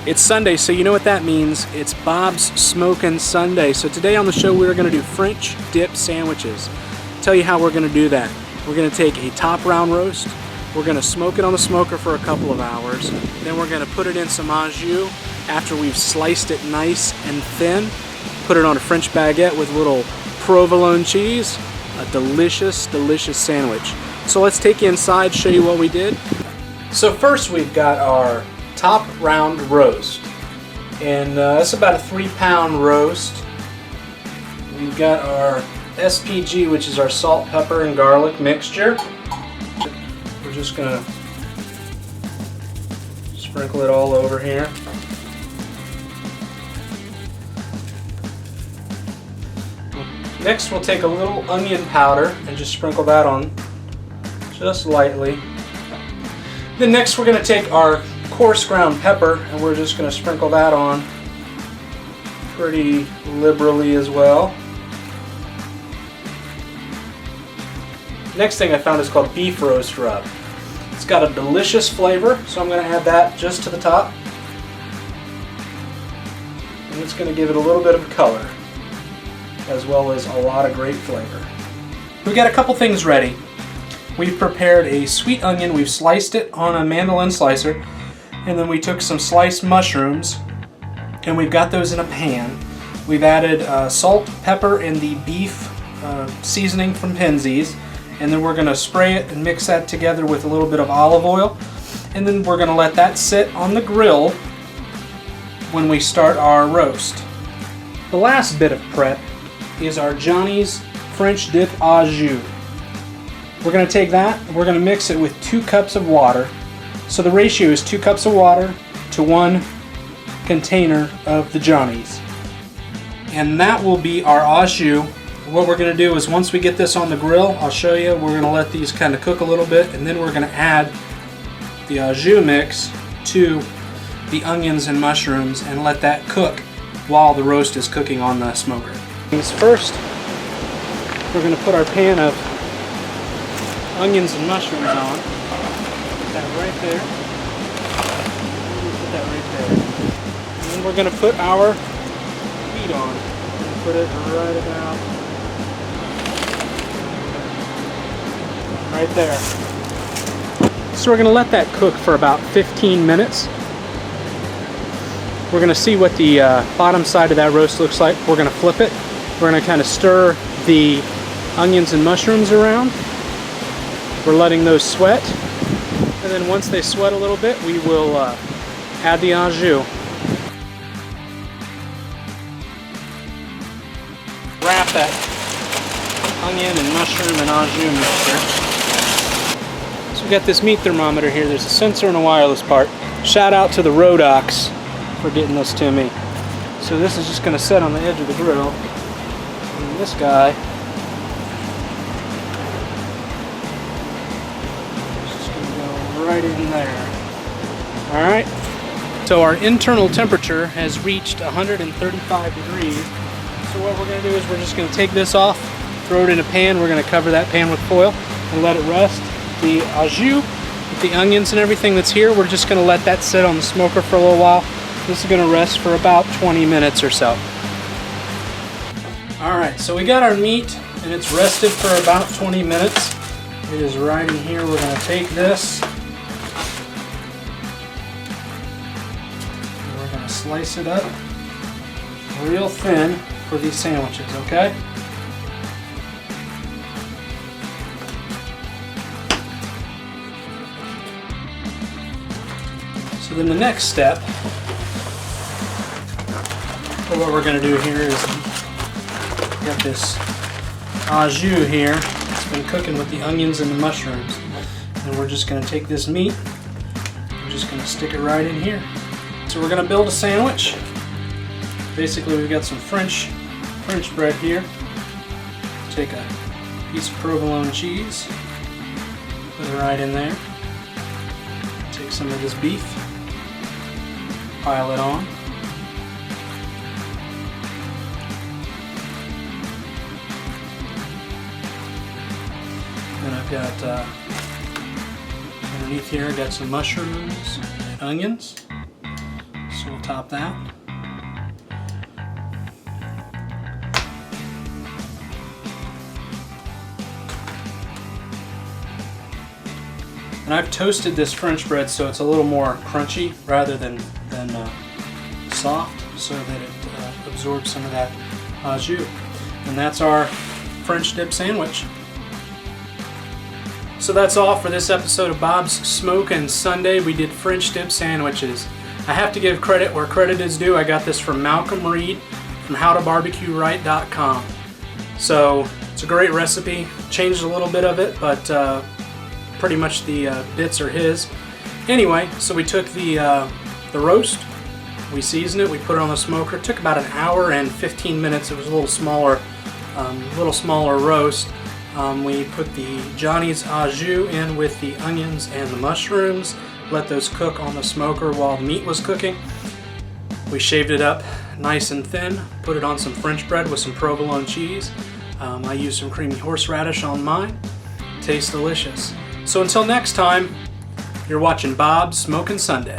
It's Sunday, so you know what that means. It's Bob's Smokin' Sunday. So today on the show we're going to do French dip sandwiches. Tell you how we're going to do that. We're going to take a top round roast. We're going to smoke it on the smoker for a couple of hours. Then we're going to put it in some au jus after we've sliced it nice and thin. Put it on a French baguette with a little provolone cheese. A delicious, delicious sandwich. So let's take you inside, show you what we did. So first we've got our top round roast, and that's about a 3-pound roast. We've got our SPG, which is our salt, pepper, and garlic mixture. We're just gonna sprinkle it all over here. Next we'll take a little onion powder and just sprinkle that on just lightly. Then next we're gonna take our coarse ground pepper and we're just going to sprinkle that on pretty liberally as well. Next thing I found is called beef roast rub. It's got a delicious flavor, so I'm going to add that just to the top. And it's going to give it a little bit of color as well as a lot of great flavor. We've got a couple things ready. We've prepared a sweet onion. We've sliced it on a mandolin slicer. And then we took some sliced mushrooms and we've got those in a pan. We've added salt, pepper, and the beef seasoning from Penzey's. And then we're going to spray it and mix that together with a little bit of olive oil. And then we're going to let that sit on the grill when we start our roast. The last bit of prep is our Johnny's French dip au jus. We're going to take that and we're going to mix it with 2 cups of water. So the ratio is 2 cups of water to 1 container of the Johnny's. And that will be our au jus. What we're going to do is once we get this on the grill, I'll show you, we're going to let these kind of cook a little bit, and then we're going to add the au jus mix to the onions and mushrooms and let that cook while the roast is cooking on the smoker. First, we're going to put our pan of onions and mushrooms on. That right there. Put that right there. And then we're going to put our meat on. Put it right about right there. So we're going to let that cook for about 15 minutes. We're going to see what the bottom side of that roast looks like. We're going to flip it. We're going to kind of stir the onions and mushrooms around. We're letting those sweat. And then once they sweat a little bit, we will add the au jus. Wrap that onion and mushroom and au jus mixture. So we got this meat thermometer here. There's a sensor and a wireless part. Shout out to the Rodox for getting this to me. So this is just going to sit on the edge of the grill. And this guy right in there. Alright, so our internal temperature has reached 135 degrees. So what we're going to do is we're just going to take this off, throw it in a pan. We're going to cover that pan with foil and let it rest. The au jus, with the onions and everything that's here, we're just going to let that sit on the smoker for a little while. This is going to rest for about 20 minutes or so. Alright, so we got our meat and it's rested for about 20 minutes. It is right in here. We're going to take this. Slice it up real thin for these sandwiches, okay? So then the next step, for what we're going to do here is we got this au jus here. It's been cooking with the onions and the mushrooms. And we're just going to take this meat, we're just going to stick it right in here. So we're going to build a sandwich. Basically we've got some French bread here. Take a piece of provolone cheese, put it right in there. Take some of this beef, pile it on. Then I've got underneath here I got some mushrooms and onions. So we'll top that. And I've toasted this French bread so it's a little more crunchy rather than soft, so that it absorbs some of that au jus. And that's our French dip sandwich. So that's all for this episode of Bob's Smokin' Sunday. We did French dip sandwiches. I have to give credit where credit is due. I got this from Malcolm Reed from howtobarbecueright.com. So it's a great recipe. Changed a little bit of it, but pretty much the bits are his. Anyway, so we took the roast, we seasoned it, we put it on the smoker. It took about an hour and 15 minutes. It was a little smaller roast. We put the Johnny's au jus in with the onions and the mushrooms. Let those cook on the smoker while the meat was cooking. We shaved it up nice and thin, put it on some French bread with some provolone cheese. I used some creamy horseradish on mine. Tastes delicious. So until next time, you're watching Bob's Smokin' Sunday.